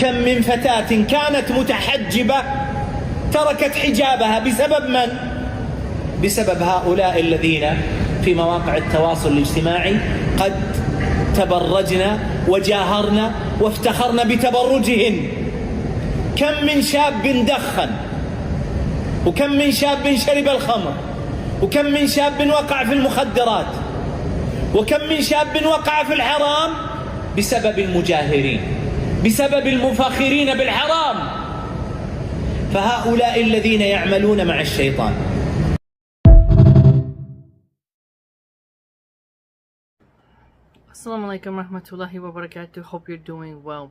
كم من فتاة كانت متحجبة تركت حجابها بسبب من؟ بسبب هؤلاء الذين في مواقع التواصل الاجتماعي قد تبرجن وجاهرن وافتخرن بتبرجهن. كم من شاب دخن، وكم من شاب شرب الخمر، وكم من شاب وقع في المخدرات، وكم من شاب وقع في الحرام بسبب المجاهرين، بسبب المفاخرين بالحرام. فهؤلاء الذين يعملون مع الشيطان. Assalamu alaikum rahmatullahi wa barakatuh. Hope you're doing well.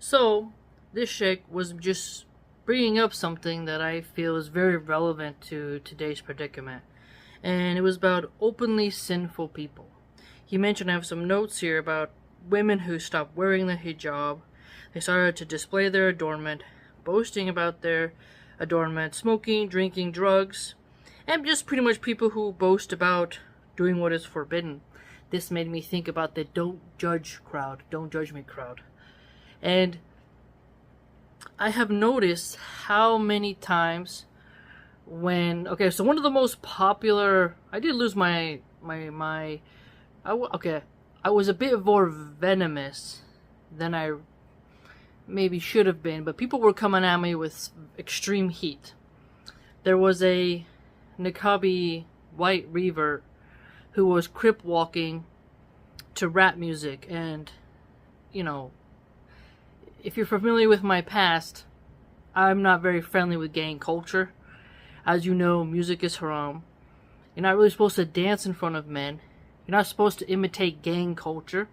So, this sheikh was just bringing up something that I feel is very relevant to today's predicament. And it was about openly sinful people. He mentioned, I have some notes here about women who stopped wearing the hijab. They started to display their adornment, boasting about their adornment, smoking, drinking, drugs, and just pretty much people who boast about doing what is forbidden. This made me think about the don't judge crowd, don't judge me crowd. And I have noticed how many times when, okay, so one of the most popular, I did lose I was a bit more venomous than I maybe should have been, but people were coming at me with extreme heat. There was a niqabi white revert who was crip walking to rap music, and you know, if you're familiar with my past, I'm not very friendly with gang culture. As you know, music is haram. You're not really supposed to dance in front of men. You're not supposed to imitate gang culture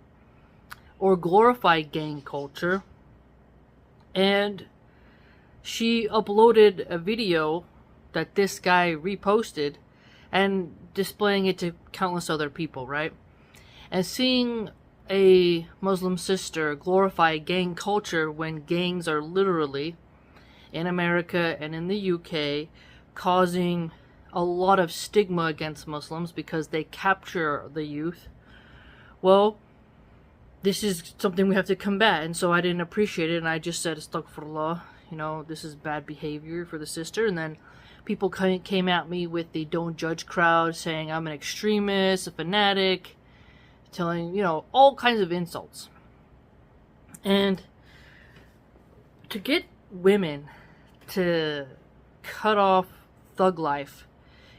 or glorify gang culture. And she uploaded a video that this guy reposted and displaying it to countless other people, right? And seeing a Muslim sister glorify gang culture when gangs are literally, in America and in the UK, causing a lot of stigma against Muslims because they capture the youth. Well, this is something we have to combat, and so I didn't appreciate it, and I just said, astaghfirullah, you know, this is bad behavior for the sister. And then people came at me with the don't judge crowd, saying I'm an extremist, a fanatic, telling, you know, all kinds of insults. And to get women to cut off thug life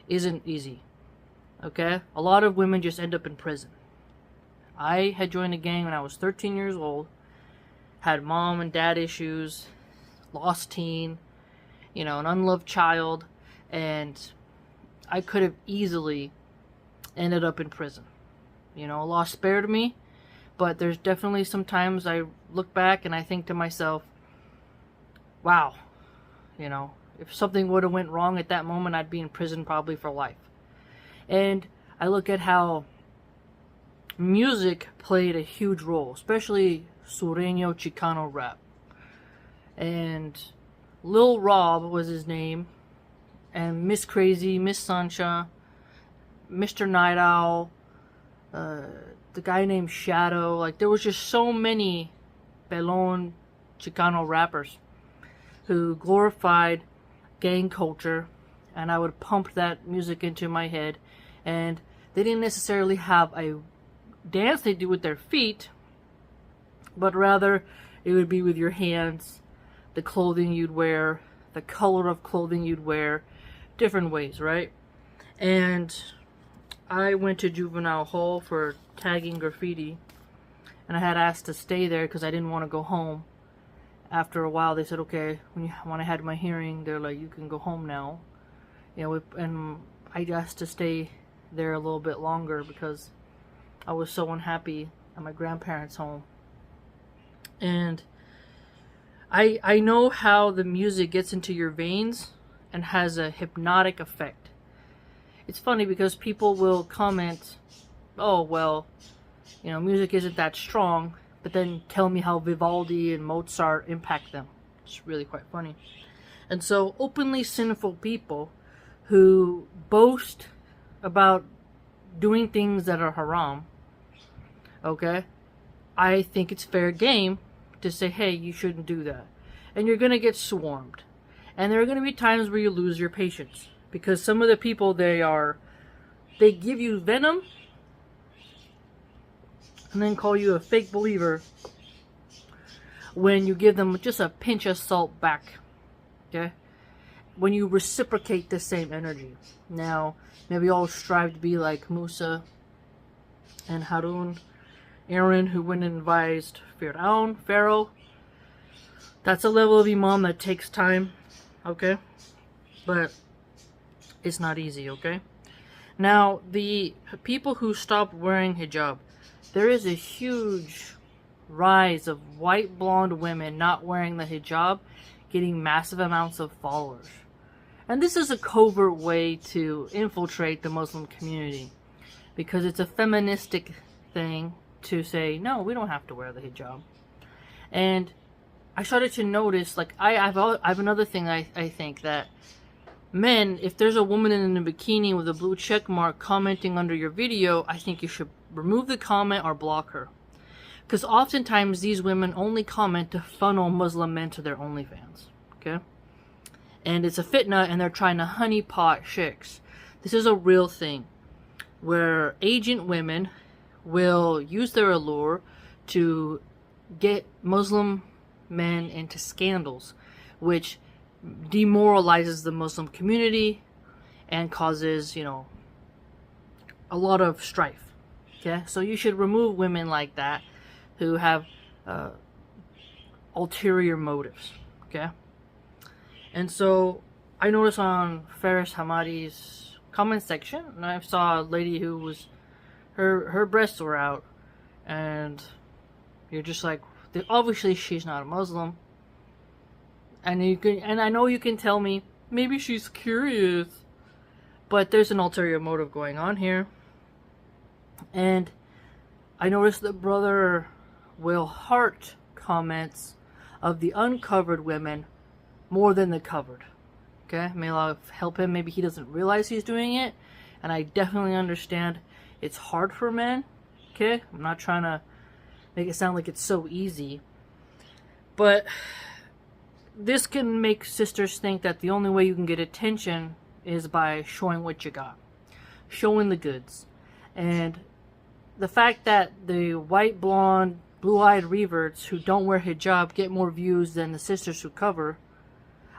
isn't easy, okay? A lot of women just end up in prison. I had joined a gang when I was 13 years old, had mom and dad issues, lost teen, you know, an unloved child, and I could have easily ended up in prison. You know, Allah spared me, but there's definitely some times I look back and I think to myself, wow, you know, if something would have went wrong at that moment, I'd be in prison probably for life. And I look at how music played a huge role, especially Sureño Chicano rap. And Lil Rob was his name, and Miss Crazy, Miss Sancha, Mr. Night Owl, the guy named Shadow. Like, there was just so many Pelon Chicano rappers who glorified gang culture, and I would pump that music into my head. And they didn't necessarily have a dance they do with their feet, but rather it would be with your hands, the clothing you'd wear, the color of clothing you'd wear, different ways, right? And I went to juvenile hall for tagging graffiti, and I had asked to stay there because I didn't want to go home. After a while, they said, okay, when I had my hearing, they're like, you can go home now. You know, and I asked to stay there a little bit longer because I was so unhappy at my grandparents' home. And I know how the music gets into your veins and has a hypnotic effect. It's funny because people will comment, oh, well, you know, music isn't that strong, but then tell me how Vivaldi and Mozart impact them. It's really quite funny. And so openly sinful people who boast about doing things that are haram, okay, I think it's fair game to say, hey, you shouldn't do that. And you're going to get swarmed. And there are going to be times where you lose your patience. Because some of the people, they give you venom and then call you a fake believer when you give them just a pinch of salt back. Okay? When you reciprocate the same energy. Now, maybe all strive to be like Musa and Harun, Aaron, who went and advised Pharaoh. That's a level of Imam that takes time, okay? But it's not easy, okay? Now, the people who stopped wearing hijab, there is a huge rise of white blonde women not wearing the hijab, getting massive amounts of followers. And this is a covert way to infiltrate the Muslim community, because it's a feministic thing to say, no, we don't have to wear the hijab. And I started to notice, like, I have another thing I think, that men, if there's a woman in a bikini with a blue check mark commenting under your video, I think you should remove the comment or block her. Because oftentimes these women only comment to funnel Muslim men to their OnlyFans, okay? And it's a fitna, and they're trying to honeypot chicks. This is a real thing, where agent women will use their allure to get Muslim men into scandals, which demoralizes the Muslim community and causes, a lot of strife. Okay, so you should remove women like that who have ulterior motives. Okay, and so I noticed on Faris Hamadi's comment section, and I saw a lady who was her breasts were out, and you're just like, obviously she's not a Muslim. And I know you can tell me, maybe she's curious, but there's an ulterior motive going on here. And I noticed that Brother Will Hart comments of the uncovered women more than the covered. Okay, may Allah help him. Maybe he doesn't realize he's doing it, and I definitely understand it's hard for men. Okay, I'm not trying to make it sound like it's so easy, but this can make sisters think that the only way you can get attention is by showing what you got, showing the goods. And the fact that the white, blonde, blue-eyed reverts who don't wear hijab get more views than the sisters who cover,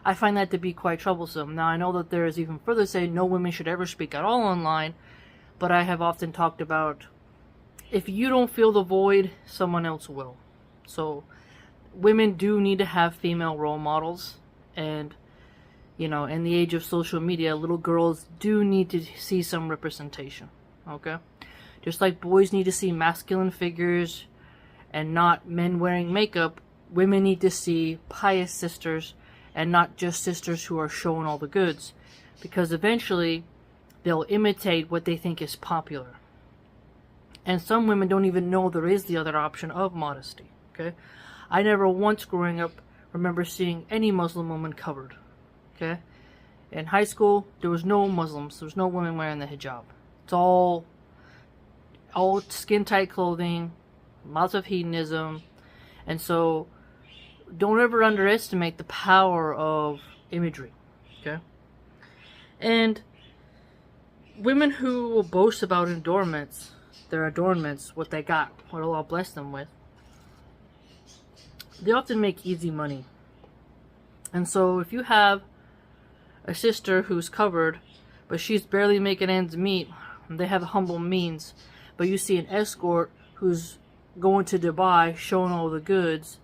I find that to be quite troublesome. Now, I know that there is even further saying no women should ever speak at all online, but I have often talked about, if you don't feel the void, someone else will. So women do need to have female role models, and in the age of social media, little girls do need to see some representation. Okay, just like boys need to see masculine figures and not men wearing makeup, women need to see pious sisters and not just sisters who are showing all the goods, because eventually they'll imitate what they think is popular. And some women don't even know there is the other option of modesty. Okay, I never once growing up remember seeing any Muslim woman covered. Okay, in high school there was no Muslims, there was no women wearing the hijab. It's all skin tight clothing, lots of hedonism, and so don't ever underestimate the power of imagery. Okay, and women who will boast about their adornments, what they got, what Allah blessed them with, they often make easy money. And so if you have a sister who's covered, but she's barely making ends meet, and they have humble means, but you see an escort who's going to Dubai showing all the goods,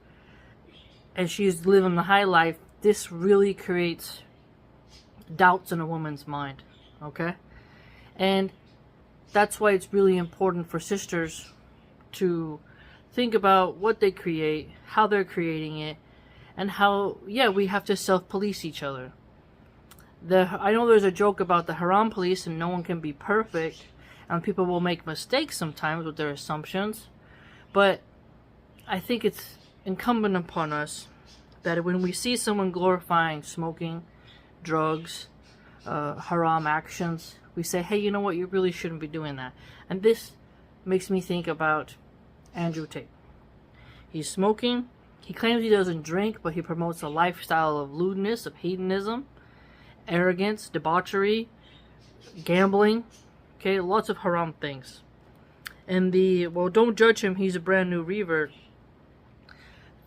and she's living the high life, this really creates doubts in a woman's mind. Okay? And that's why it's really important for sisters to think about what they create, how they're creating it, and how, we have to self-police each other. I know there's a joke about the haram police and no one can be perfect, and people will make mistakes sometimes with their assumptions, but I think it's incumbent upon us that when we see someone glorifying smoking, drugs, haram actions, we say, hey, you know what, you really shouldn't be doing that. And this makes me think about Andrew Tate. He's smoking, He claims he doesn't drink, but he promotes a lifestyle of lewdness, of hedonism, arrogance, debauchery, gambling. Okay, lots of haram things. And well, don't judge him, he's a brand new revert.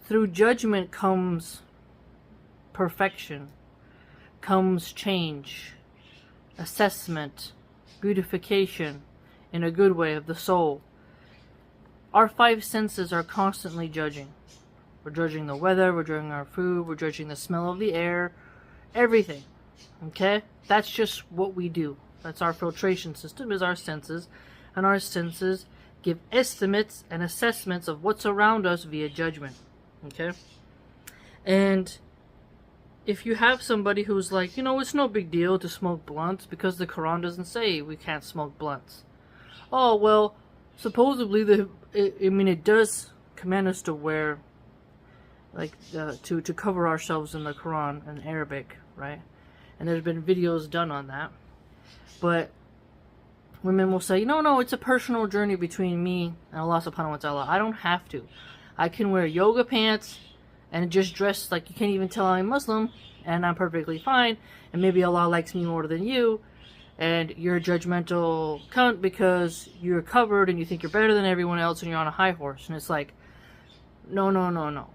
Through judgment comes perfection, comes change, assessment, beautification, in a good way, of the soul. Our five senses are constantly judging. We're judging the weather, we're judging our food, we're judging the smell of the air, everything. Okay? That's just what we do. That's our filtration system, is our senses. And our senses give estimates and assessments of what's around us via judgment. Okay? And if you have somebody who's like, it's no big deal to smoke blunts because the Quran doesn't say we can't smoke blunts. Oh, well, supposedly it does command us to wear, to cover ourselves in the Quran in Arabic, right? And there's been videos done on that. But women will say, no, it's a personal journey between me and Allah subhanahu wa ta'ala. I don't have to. I can wear yoga pants and just dress like you can't even tell I'm Muslim, and I'm perfectly fine, and maybe Allah likes me more than you, and you're a judgmental cunt because you're covered and you think you're better than everyone else and you're on a high horse. And it's like, no.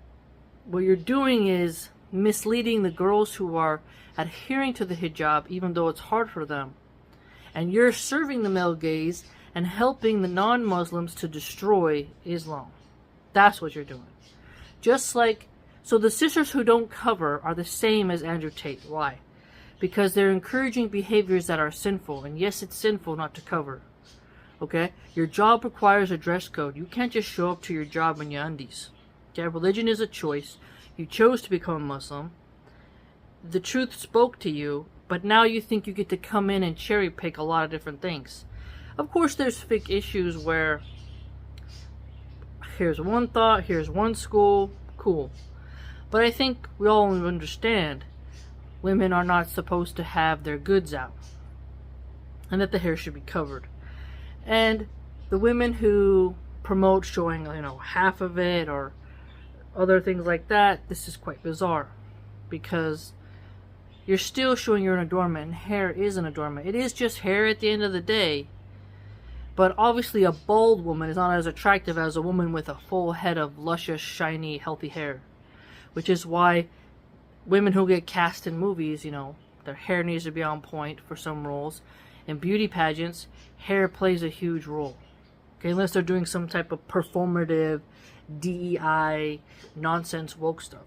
What you're doing is misleading the girls who are adhering to the hijab even though it's hard for them. And you're serving the male gaze and helping the non-Muslims to destroy Islam. That's what you're doing. So the sisters who don't cover are the same as Andrew Tate. Why? Because they're encouraging behaviors that are sinful. And yes, it's sinful not to cover. Okay? Your job requires a dress code. You can't just show up to your job in your undies. Okay? Religion is a choice. You chose to become a Muslim. The truth spoke to you, but now you think you get to come in and cherry pick a lot of different things. Of course, there's fake issues where here's one thought, here's one school, cool. But I think we all understand women are not supposed to have their goods out, and that the hair should be covered. And the women who promote showing, half of it or other things like that, this is quite bizarre, because you're still showing you're an adornment, and hair is an adornment. It is just hair at the end of the day. But obviously a bald woman is not as attractive as a woman with a full head of luscious, shiny, healthy hair. Which is why women who get cast in movies, their hair needs to be on point for some roles. In beauty pageants, hair plays a huge role. Okay, unless they're doing some type of performative, DEI, nonsense, woke stuff.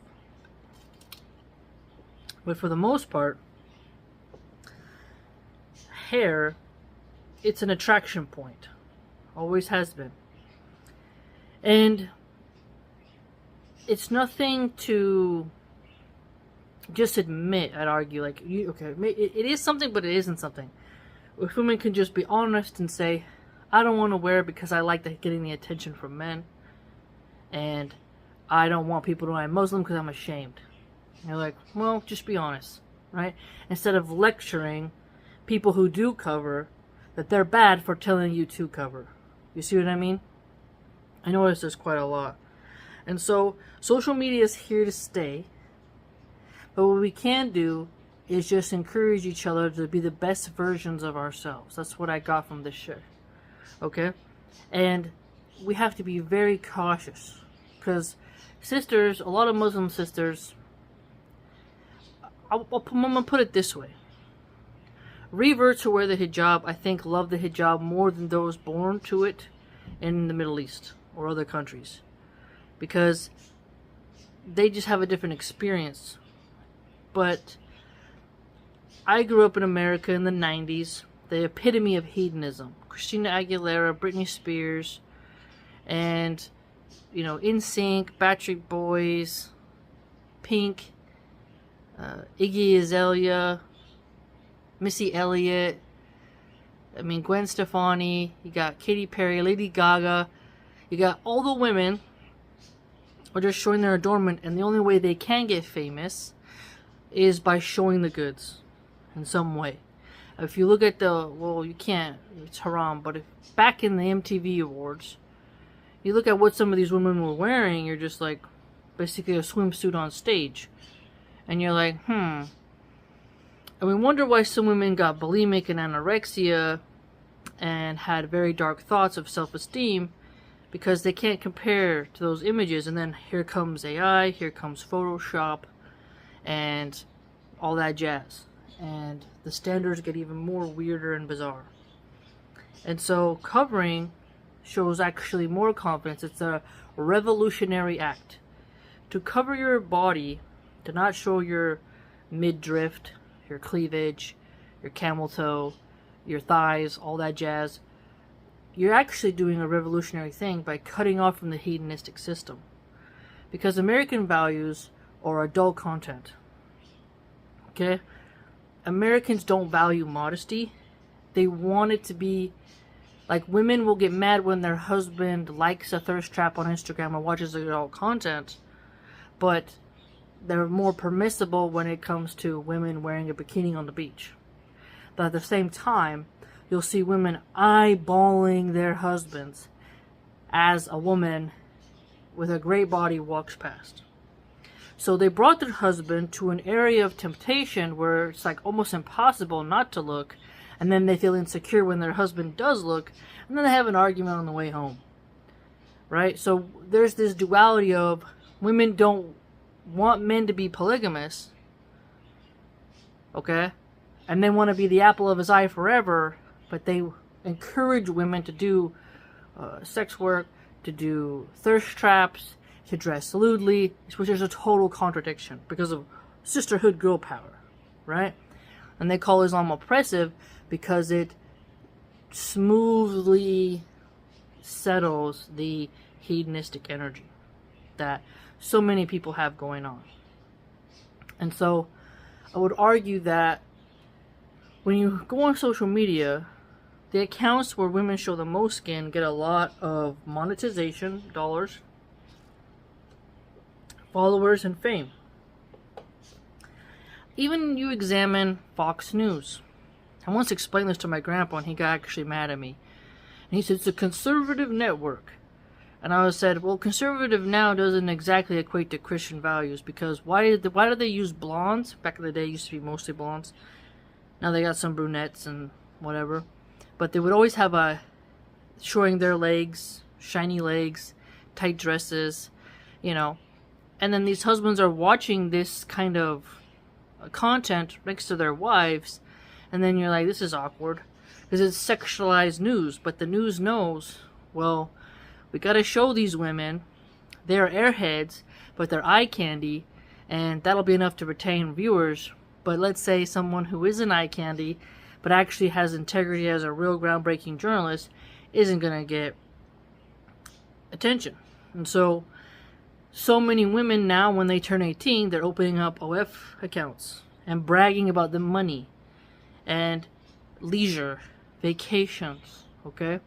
But for the most part, hair, it's an attraction point. Always has been. And it's nothing to just admit, I'd argue. It is something, but it isn't something. If women can just be honest and say, I don't want to wear it because I like getting the attention from men. And I don't want people to know I'm Muslim because I'm ashamed. And you're like, well, just be honest, right? Instead of lecturing people who do cover that they're bad for telling you to cover. You see what I mean? I notice this quite a lot. And so, social media is here to stay. But what we can do is just encourage each other to be the best versions of ourselves. That's what I got from this show. Okay? And we have to be very cautious. Because sisters, a lot of Muslim sisters, I'm going to put it this way. Reverts who wear the hijab, I think, love the hijab more than those born to it in the Middle East or other countries. Because they just have a different experience. But I grew up in America in the 90s, the epitome of hedonism. Christina Aguilera, Britney Spears, and, NSYNC, Backstreet Boys, Pink, Iggy Azalea, Missy Elliott, Gwen Stefani, you got Katy Perry, Lady Gaga, you got all the women are just showing their adornment, and the only way they can get famous is by showing the goods in some way. If you look at you can't, it's haram, but if back in the MTV Awards, you look at what some of these women were wearing, you're just like, basically a swimsuit on stage. And you're like, And we wonder why some women got bulimic and anorexia and had very dark thoughts of self-esteem, because they can't compare to those images. And then here comes AI, here comes Photoshop, and all that jazz. And the standards get even more weirder and bizarre. And so covering shows actually more confidence. It's a revolutionary act. To cover your body, to not show your midriff, your cleavage, your camel toe, your thighs, all that jazz, you're actually doing a revolutionary thing by cutting off from the hedonistic system. Because American values are adult content. Okay? Americans don't value modesty. They want it to be like, women will get mad when their husband likes a thirst trap on Instagram or watches adult content, but they're more permissible when it comes to women wearing a bikini on the beach. But at the same time, you'll see women eyeballing their husbands as a woman with a great body walks past. So they brought their husband to an area of temptation where it's like almost impossible not to look, and then they feel insecure when their husband does look, and then they have an argument on the way home. Right? So there's this duality of women don't want men to be polygamous, okay? And they want to be the apple of his eye forever, but they encourage women to do sex work, to do thirst traps, to dress lewdly, which is a total contradiction because of sisterhood girl power, right? And they call Islam oppressive because it smoothly settles the hedonistic energy that so many people have going on. And so I would argue that when you go on social media, the accounts where women show the most skin get a lot of monetization, dollars, followers, and fame. Even you examine Fox News. I once explained this to my grandpa and he got actually mad at me. And he said, it's a conservative network. And I said, well, conservative now doesn't exactly equate to Christian values, because why did they use blondes? Back in the day, it used to be mostly blondes. Now they got some brunettes and whatever. But they would always have showing their legs, shiny legs, tight dresses, you know. And then these husbands are watching this kind of content next to their wives, and then you're like, this is awkward, because it's sexualized news. But the news knows, well, we gotta show these women, they're airheads, but they're eye candy, and that'll be enough to retain viewers. But let's say someone who isn't eye candy, but actually has integrity as a real groundbreaking journalist, isn't gonna get attention. And so many women now, when they turn 18, they're opening up OF accounts and bragging about the money and leisure, vacations, okay?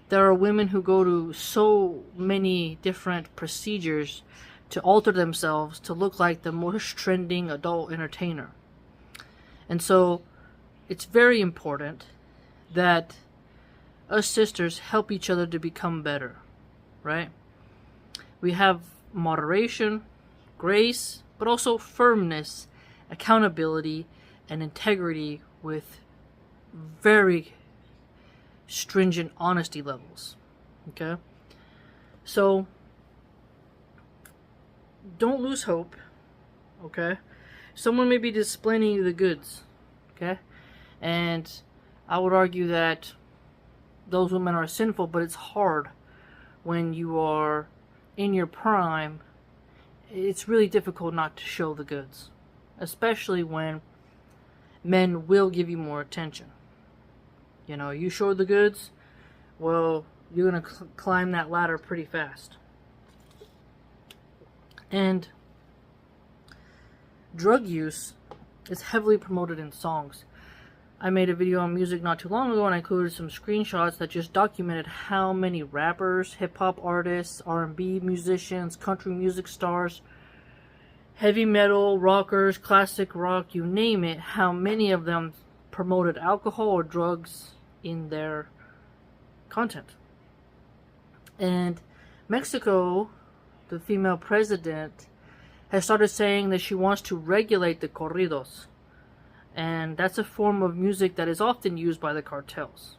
There are women who go to so many different procedures to alter themselves to look like the most trending adult entertainer. And so it's very important that us sisters help each other to become better, right? We have moderation, grace, but also firmness, accountability, and integrity with very stringent honesty levels. Okay? So don't lose hope. Okay? Someone may be displaying you the goods. Okay? And I would argue that those women are sinful, but it's hard when you are in your prime. It's really difficult not to show the goods, especially when men will give you more attention. You know, you show the goods, well, you're going to climb that ladder pretty fast. And drug use is heavily promoted in songs. I made a video on music not too long ago, and I included some screenshots that just documented how many rappers, hip-hop artists, R&B musicians, country music stars, heavy metal, rockers, classic rock, you name it, how many of them promoted alcohol or drugs in their content. And Mexico the female president, has started saying that she wants to regulate the corridos. And that's a form of music that is often used by the cartels.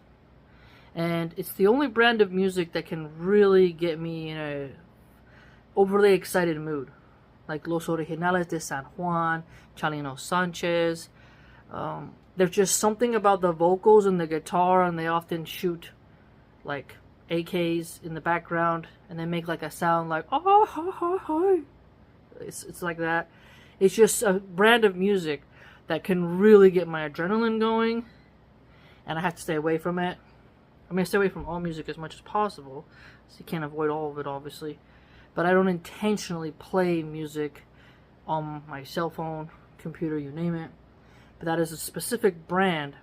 And it's the only brand of music that can really get me in a overly excited mood. Like Los Originales de San Juan, Chalino Sanchez. There's just something about the vocals and the guitar, and they often shoot like AKs in the background, and they make like a sound like, oh, hi, hi, hi. It's like that. It's just a brand of music that can really get my adrenaline going, and I have to stay away from it. I mean, I stay away from all music as much as possible, so you can't avoid all of it, obviously. But I don't intentionally play music on my cell phone, computer, you name it. But that is a specific brand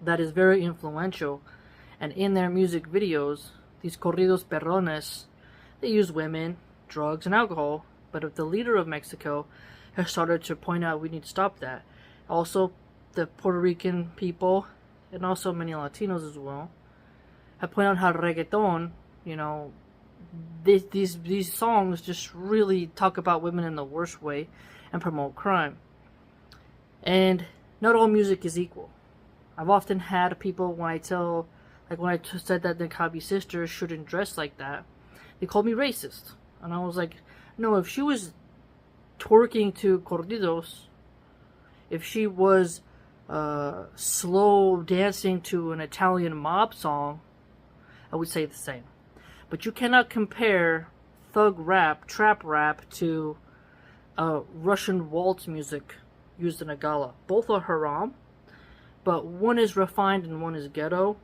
that is very influential, and in their music videos, these corridos perrones, they use women, drugs, and alcohol. But if the leader of Mexico has started to point out we need to stop that. Also, the Puerto Rican people, and also many Latinos as well, have pointed out how reggaeton, you know, these songs just really talk about women in the worst way and promote crime. And not all music is equal. I've often had people, when I said that the Niqabi sisters shouldn't dress like that, they called me racist. And I was like, no, if she was twerking to corridos, if she was slow dancing to an Italian mob song, I would say the same. But you cannot compare thug rap, trap rap, to Russian waltz music used in a gala. Both are haram, but one is refined and one is ghetto.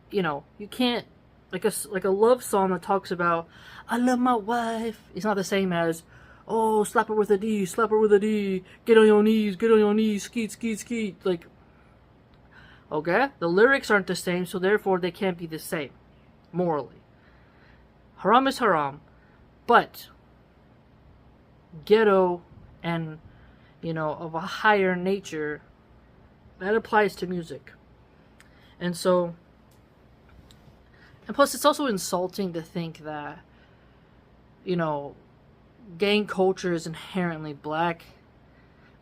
You know, you can't, like a love song that talks about, I love my wife. It's not the same as, oh, slap her with a D, slap her with a D, get on your knees, skeet, skeet, skeet. Like, okay? The lyrics aren't the same, so therefore they can't be the same, morally. Haram is haram, but ghetto and, you know, of a higher nature, that applies to music. And so, and plus it's also insulting to think that, you know, gang culture is inherently black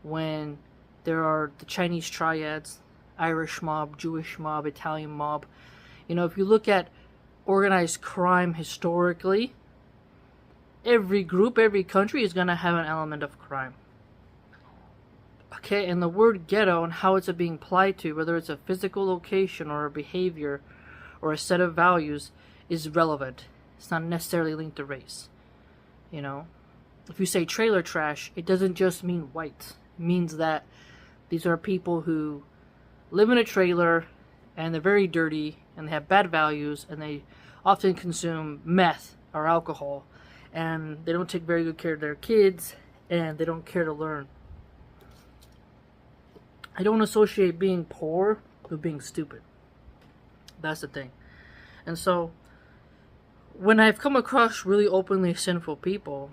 when there are the Chinese triads, Irish mob, Jewish mob, Italian mob. You know, if you look at organized crime historically, every group, every country is going to have an element of crime. Okay, and the word ghetto and how it's being applied to, whether it's a physical location or a behavior or a set of values, is relevant. It's not necessarily linked to race. You know, if you say trailer trash, it doesn't just mean white. It means that these are people who live in a trailer and they're very dirty and they have bad values and they often consume meth or alcohol and they don't take very good care of their kids and they don't care to learn. I don't associate being poor with being stupid. That's the thing. And so, when I've come across really openly sinful people,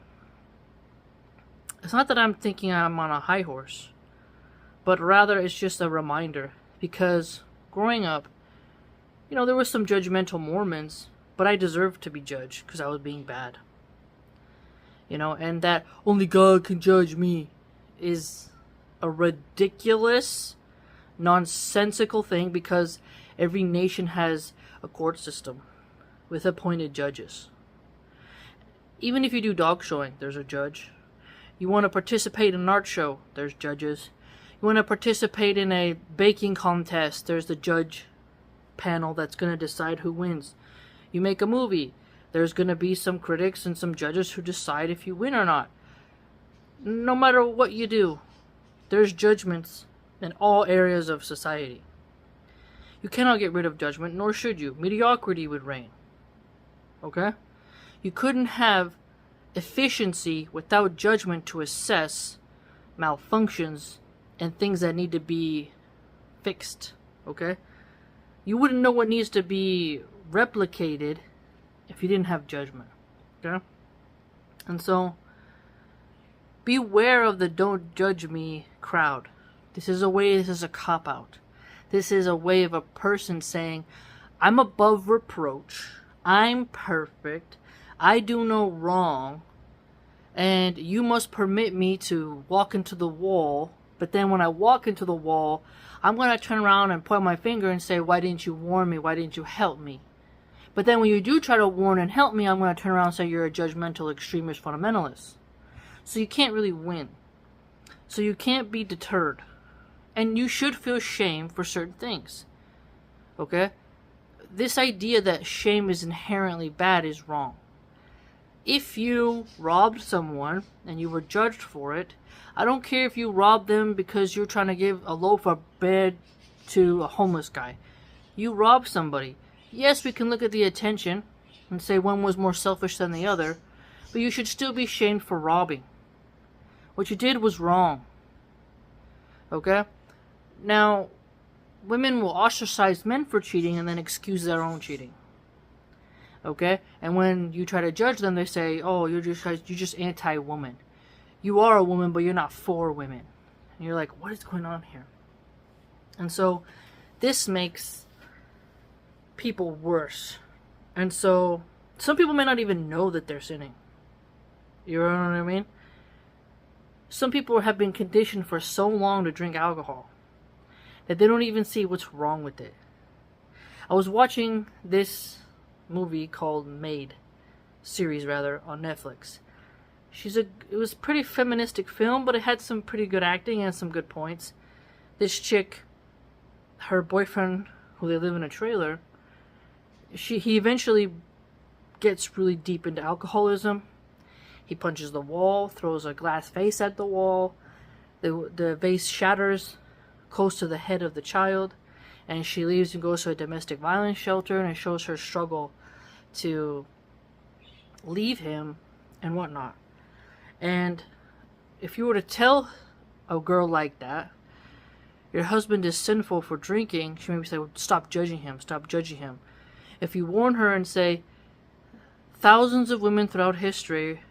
it's not that I'm thinking I'm on a high horse, but rather it's just a reminder. Because growing up, you know, there were some judgmental Mormons, but I deserved to be judged because I was being bad. You know, and that only God can judge me is a ridiculous, nonsensical thing, because every nation has a court system with appointed judges. Even if you do dog showing, there's a judge. You want to participate in an art show, there's judges. You want to participate in a baking contest, there's the judge panel that's going to decide who wins. You make a movie, there's going to be some critics and some judges who decide if you win or not. No matter what you do, there's judgments in all areas of society. You cannot get rid of judgment, nor should you. Mediocrity would reign. Okay? You couldn't have efficiency without judgment to assess malfunctions and things that need to be fixed. Okay? You wouldn't know what needs to be replicated if you didn't have judgment. Okay? And so, beware of the don't judge me crowd. This is a cop-out. This is a way of a person saying, I'm above reproach, I'm perfect, I do no wrong, and you must permit me to walk into the wall. But then when I walk into the wall, I'm going to turn around and point my finger and say, why didn't you warn me? Why didn't you help me? But then when you do try to warn and help me, I'm going to turn around and say you're a judgmental, extremist fundamentalist. So you can't really win. So you can't be deterred. And you should feel shame for certain things. Okay? This idea that shame is inherently bad is wrong. If you robbed someone and you were judged for it, I don't care if you robbed them because you're trying to give a loaf of bread to a homeless guy. You robbed somebody. Yes, we can look at the attention and say one was more selfish than the other, but you should still be shamed for robbing. What you did was wrong. Okay? Now, women will ostracize men for cheating and then excuse their own cheating. Okay? And when you try to judge them, they say, oh, you're just anti-woman. You are a woman, but you're not for women. And you're like, what is going on here? And so, this makes people worse. And so, some people may not even know that they're sinning. You know what I mean? Some people have been conditioned for so long to drink alcohol that they don't even see what's wrong with it. I was watching this movie called series on Netflix. It was a pretty feministic film, but it had some pretty good acting and some good points. This chick, her boyfriend, who they live in a trailer, he eventually gets really deep into alcoholism. He punches the wall, throws a glass vase at the wall. The vase shatters close to the head of the child, and she leaves and goes to a domestic violence shelter, and it shows her struggle to leave him and whatnot. And if you were to tell a girl like that, your husband is sinful for drinking, she maybe say, well, stop judging him, stop judging him. If you warn her and say, thousands of women throughout history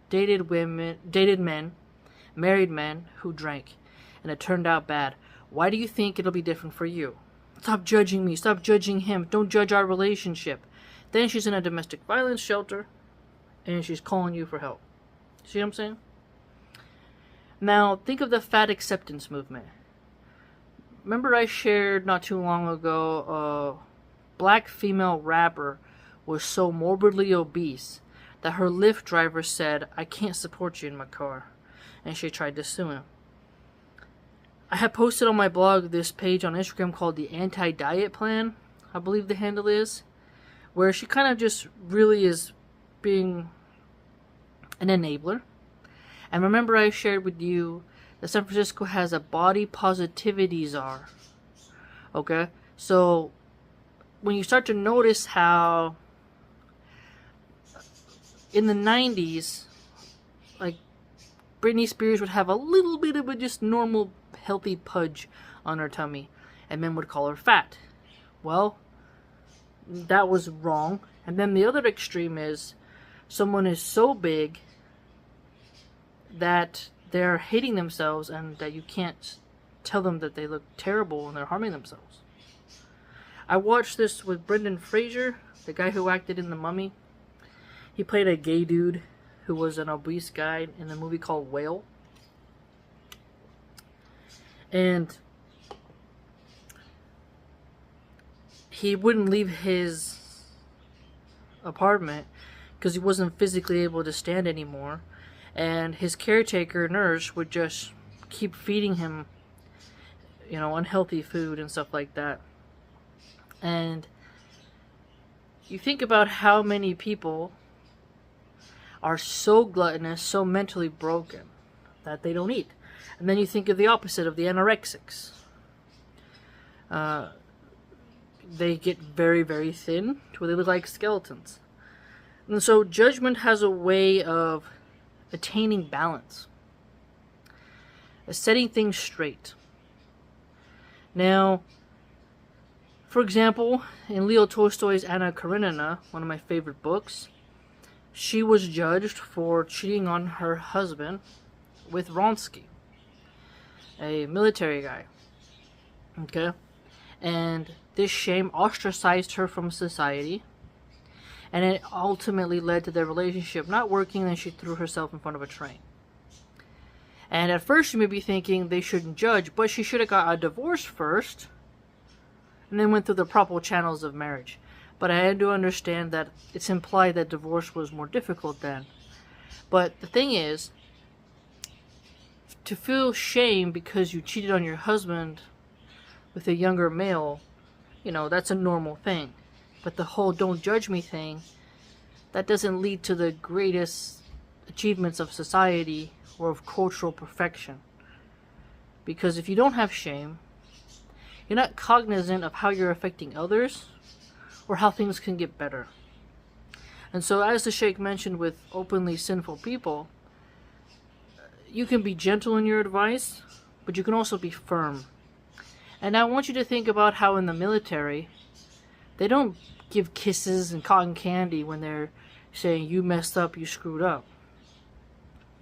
dated men, married men who drank, and it turned out bad. Why do you think it'll be different for you? Stop judging me, stop judging him, don't judge our relationship. Then she's in a domestic violence shelter, and she's calling you for help. See what I'm saying? Now, think of the fat acceptance movement. Remember I shared not too long ago, a black female rapper was so morbidly obese that her Lyft driver said, I can't support you in my car. And she tried to sue him. I have posted on my blog this page on Instagram called the Anti-Diet Plan, I believe the handle is, where she kind of just really is being an enabler. And remember I shared with you that San Francisco has a body positivity czar. Okay? So, when you start to notice how in the 90s, like, Britney Spears would have a little bit of a just normal healthy pudge on her tummy, and men would call her fat. Well, that was wrong. And then the other extreme is someone is so big that they're hating themselves and that you can't tell them that they look terrible and they're harming themselves. I watched this with Brendan Fraser, the guy who acted in The Mummy. He played a gay dude who was an obese guy in a movie called Whale. And he wouldn't leave his apartment because he wasn't physically able to stand anymore. And his caretaker nurse would just keep feeding him, unhealthy food and stuff like that. And you think about how many people are so gluttonous, so mentally broken that they don't eat. And then you think of the opposite of the anorexics. They get very, very thin to where they look like skeletons. And so judgment has a way of attaining balance, setting things straight. Now, for example, in Leo Tolstoy's Anna Karenina, one of my favorite books, she was judged for cheating on her husband with Vronsky, a military guy. Okay? And this shame ostracized her from society. And it ultimately led to their relationship not working, and she threw herself in front of a train. And at first you may be thinking they shouldn't judge, but she should have got a divorce first and then went through the proper channels of marriage. But I had to understand that it's implied that divorce was more difficult then. But the thing is, to feel shame because you cheated on your husband with a younger male, that's a normal thing. But the whole don't judge me thing, that doesn't lead to the greatest achievements of society or of cultural perfection. Because if you don't have shame, you're not cognizant of how you're affecting others or how things can get better. And so, as the Sheikh mentioned with openly sinful people, you can be gentle in your advice, but you can also be firm. And I want you to think about how in the military, they don't give kisses and cotton candy when they're saying you messed up, you screwed up.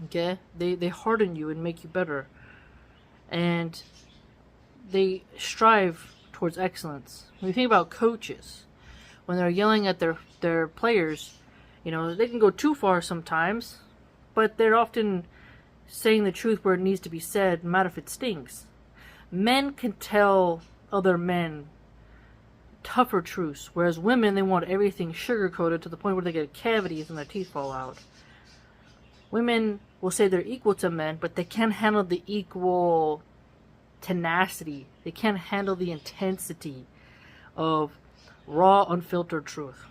Okay? They harden you and make you better. And they strive towards excellence. When you think about coaches, when they're yelling at their players, they can go too far sometimes, but they're often saying the truth where it needs to be said, no matter if it stings. Men can tell other men tougher truths, whereas women, they want everything sugar-coated to the point where they get cavities and their teeth fall out. Women will say they're equal to men, but they can't handle the equal tenacity. They can't handle the intensity of raw, unfiltered truth.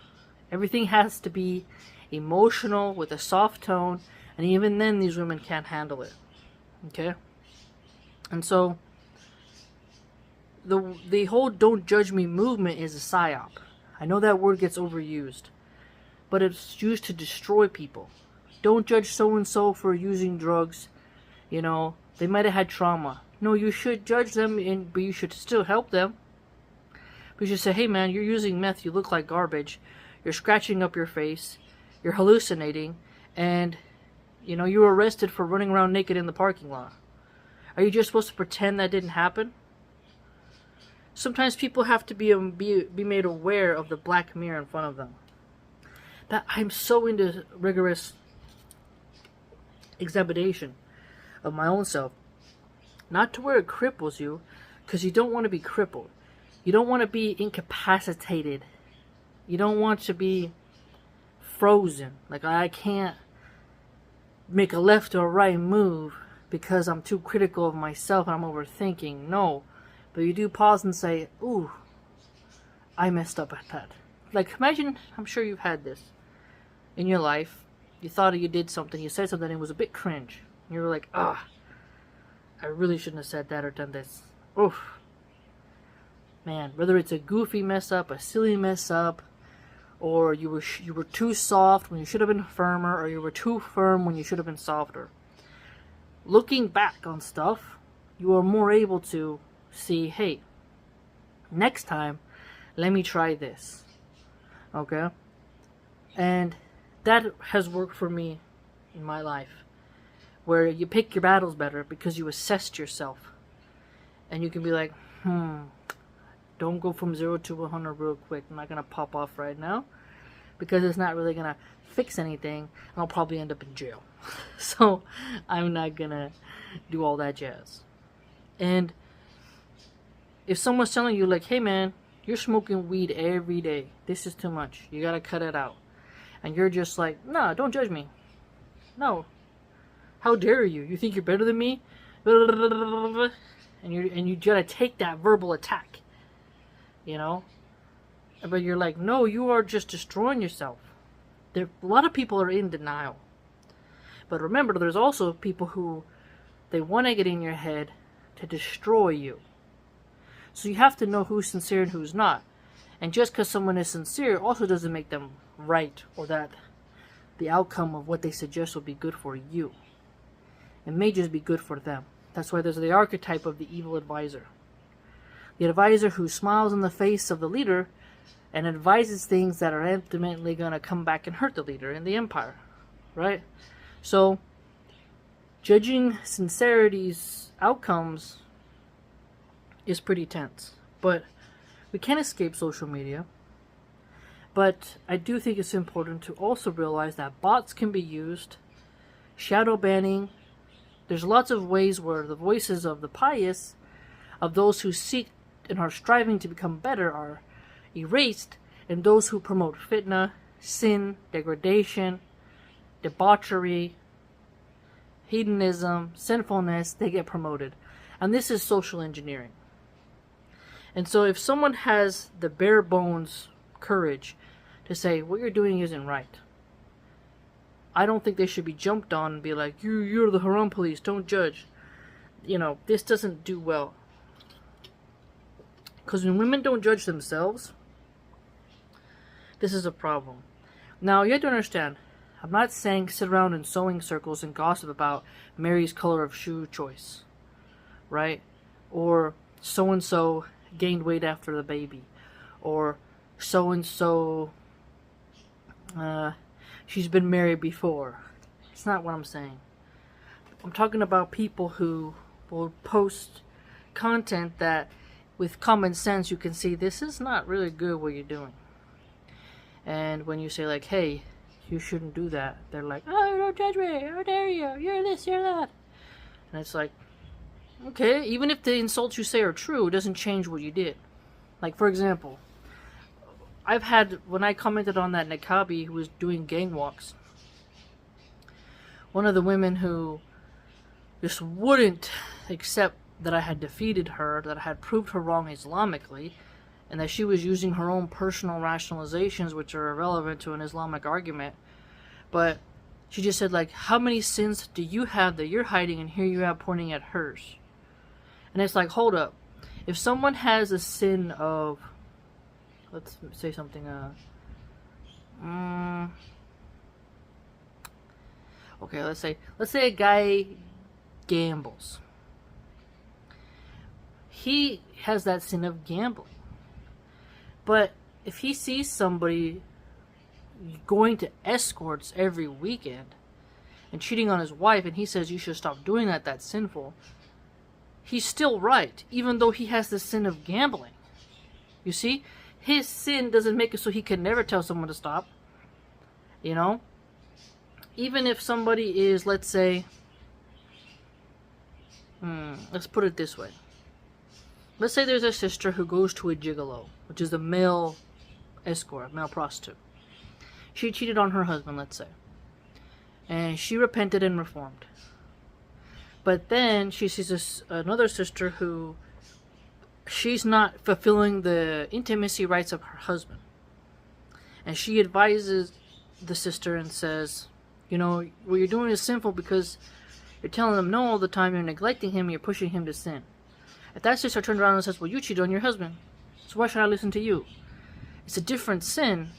Everything has to be emotional with a soft tone, and even then these women can't handle it. Okay? And so the whole don't judge me movement is a psyop. I know that word gets overused, but it's used to destroy people. Don't judge so and so for using drugs. They might have had trauma. No, you should judge them, but you should still help them. But you should say, hey man, you're using meth, you look like garbage. You're scratching up your face. You're hallucinating. And, you were arrested for running around naked in the parking lot. Are you just supposed to pretend that didn't happen? Sometimes people have to be made aware of the black mirror in front of them. That I'm so into rigorous examination of my own self. Not to where it cripples you, because you don't want to be crippled. You don't want to be incapacitated. You don't want to be frozen. Like, I can't make a left or right move because I'm too critical of myself and I'm overthinking. No. But you do pause and say, ooh, I messed up at that. Like, imagine, I'm sure you've had this in your life. You thought you did something, you said something, and it was a bit cringe. And you were like, I really shouldn't have said that or done this. Oof. Man, whether it's a goofy mess up, a silly mess up, or you were too soft when you should have been firmer, or you were too firm when you should have been softer. Looking back on stuff, you are more able to see, hey, next time, let me try this. Okay? And that has worked for me in my life, where you pick your battles better because you assessed yourself. And you can be like, don't go from 0 to 100 real quick. I'm not going to pop off right now because it's not really going to fix anything. I'll probably end up in jail. So I'm not going to do all that jazz. And if someone's telling you like, hey man, you're smoking weed every day. This is too much. You got to cut it out. And you're just like, no, don't judge me. No. How dare you? You think you're better than me? And you gotta take that verbal attack. But you're like, no, you are just destroying yourself. A lot of people are in denial. But remember, there's also people who, they want to get in your head to destroy you. So you have to know who's sincere and who's not. And just because someone is sincere also doesn't make them right, or that the outcome of what they suggest will be good for you. It may just be good for them. That's why there's the archetype of the evil advisor. The advisor who smiles in the face of the leader and advises things that are ultimately going to come back and hurt the leader and the empire. Right? So, judging sincerity's outcomes is pretty tense. But we can't escape social media. But I do think it's important to also realize that bots can be used, shadow banning. There's lots of ways where the voices of the pious, of those who seek and are striving to become better, are erased, and those who promote fitna, sin, degradation, debauchery, hedonism, sinfulness, they get promoted. And this is social engineering. And so if someone has the bare bones courage to say what you're doing isn't right, I don't think they should be jumped on and be like, you're the haram police, don't judge. You know, this doesn't do well. Because when women don't judge themselves, this is a problem. Now, you have to understand, I'm not saying sit around in sewing circles and gossip about Mary's color of shoe choice, right? Or so-and-so gained weight after the baby. Or so-and-so, she's been married before. It's not what I'm saying. I'm talking about people who will post content that with common sense you can see this is not really good what you're doing. And when you say like, hey, you shouldn't do that, they're like, oh, don't judge me, how dare you, you're this, you're that. And it's like, okay, even if the insults you say are true, it doesn't change what you did. Like, for example, I've had, when I commented on that niqabi who was doing gang walks, one of the women who just wouldn't accept that I had defeated her, that I had proved her wrong Islamically, and that she was using her own personal rationalizations which are irrelevant to an Islamic argument. But she just said, like, how many sins do you have that you're hiding, and here you are pointing at hers? And it's like, hold up. If someone has a sin of, let's say something, okay, let's say a guy gambles. He has that sin of gambling. But if he sees somebody going to escorts every weekend and cheating on his wife, and he says you should stop doing that, that's sinful, he's still right, even though he has the sin of gambling. You see? His sin doesn't make it so he can never tell someone to stop. You know? Even if somebody is, let's say, let's put it this way. Let's say there's a sister who goes to a gigolo, which is a male escort, male prostitute. She cheated on her husband, let's say. And she repented and reformed. But then she sees another sister who, she's not fulfilling the intimacy rights of her husband. And she advises the sister and says, you know, what you're doing is sinful because you're telling him no all the time, you're neglecting him, you're pushing him to sin. If that sister turned around and says, well, you cheated on your husband, so why should I listen to you? It's a different sin.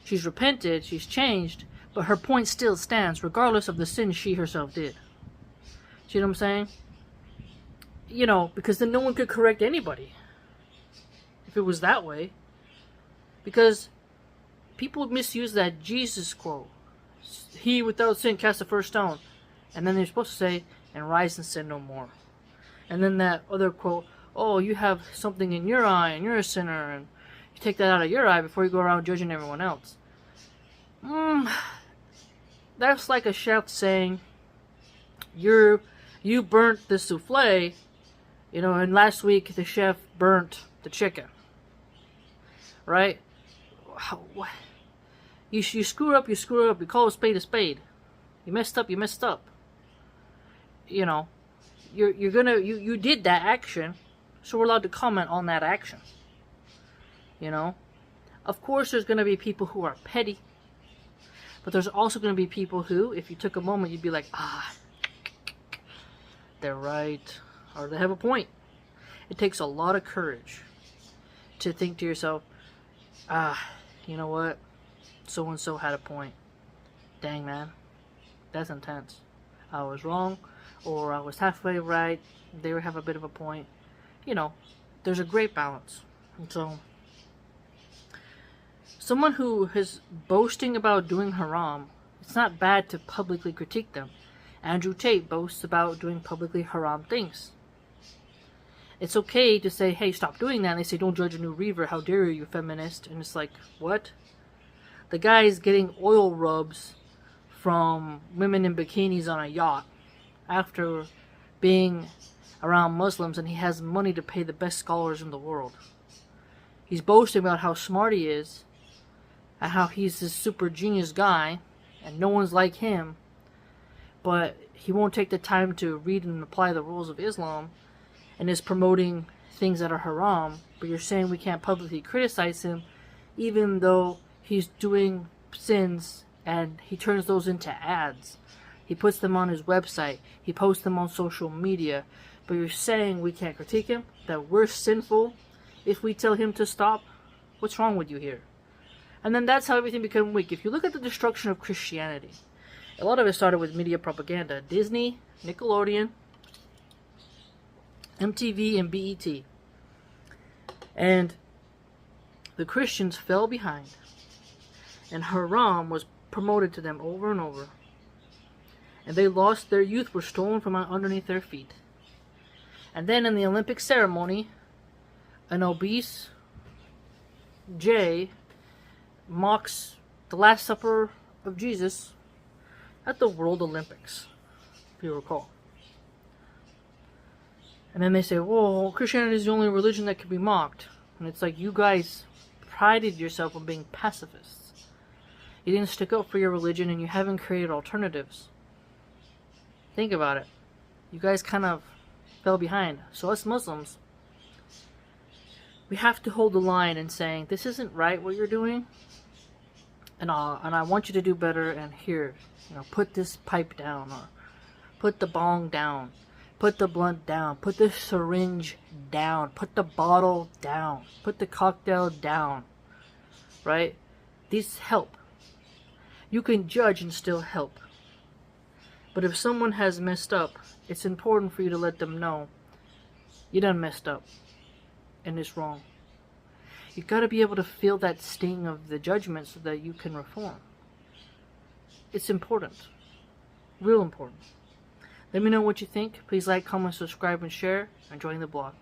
She's repented, she's changed, but her point still stands, regardless of the sin she herself did. See what I'm saying? You know, because then no one could correct anybody if it was that way. Because people misuse that Jesus quote, he without sin cast the first stone, and then they're supposed to say, and rise and sin no more. And then that other quote, oh, you have something in your eye and you're a sinner, and you take that out of your eye before you go around judging everyone else. That's like a chef saying, you burnt the souffle, you know, and last week the chef burnt the chicken. Right? You screw up, you screw up. You call a spade a spade. You messed up, you messed up. You know, you did that action, so we're allowed to comment on that action. You know? Of course there's going to be people who are petty. But there's also going to be people who, if you took a moment, you'd be like, they're right. Or they have a point. It takes a lot of courage to think to yourself, you know what? So-and-so had a point. Dang, man. That's intense. I was wrong, or I was halfway right. They have a bit of a point. You know, there's a great balance. And so, someone who is boasting about doing haram, it's not bad to publicly critique them. Andrew Tate boasts about doing publicly haram things. It's okay to say, hey, stop doing that. And they say, don't judge a new reaver. How dare you, feminist? And it's like, what? The guy is getting oil rubs from women in bikinis on a yacht after being around Muslims, and he has money to pay the best scholars in the world. He's boasting about how smart he is and how he's this super genius guy and no one's like him, but he won't take the time to read and apply the rules of Islam and is promoting things that are haram. But you're saying we can't publicly criticize him even though he's doing sins, and he turns those into ads. He puts them on his website. He posts them on social media. But you're saying we can't critique him? That we're sinful if we tell him to stop? What's wrong with you here? And then that's how everything became weak. If you look at the destruction of Christianity, a lot of it started with media propaganda. Disney, Nickelodeon, MTV, and BET. And the Christians fell behind. And haram was promoted to them over and over. And they lost their youth, were stolen from underneath their feet. And then in the Olympic ceremony, an obese Jay mocks the Last Supper of Jesus at the World Olympics, if you recall. And then they say, whoa, Christianity is the only religion that can be mocked. And it's like, you guys prided yourself on being pacifists. You didn't stick up for your religion, and you haven't created alternatives. Think about it. You guys kind of fell behind. So us Muslims, we have to hold the line in saying, this isn't right what you're doing, and I want you to do better, and here, put this pipe down, or put the bong down, put the blunt down, put the syringe down, put the bottle down, put the cocktail down, right? These help. You can judge and still help. But if someone has messed up, it's important for you to let them know you done messed up and it's wrong. You gotta be able to feel that sting of the judgment so that you can reform. It's important. Real important. Let me know what you think. Please like, comment, subscribe, and share, and join the blog.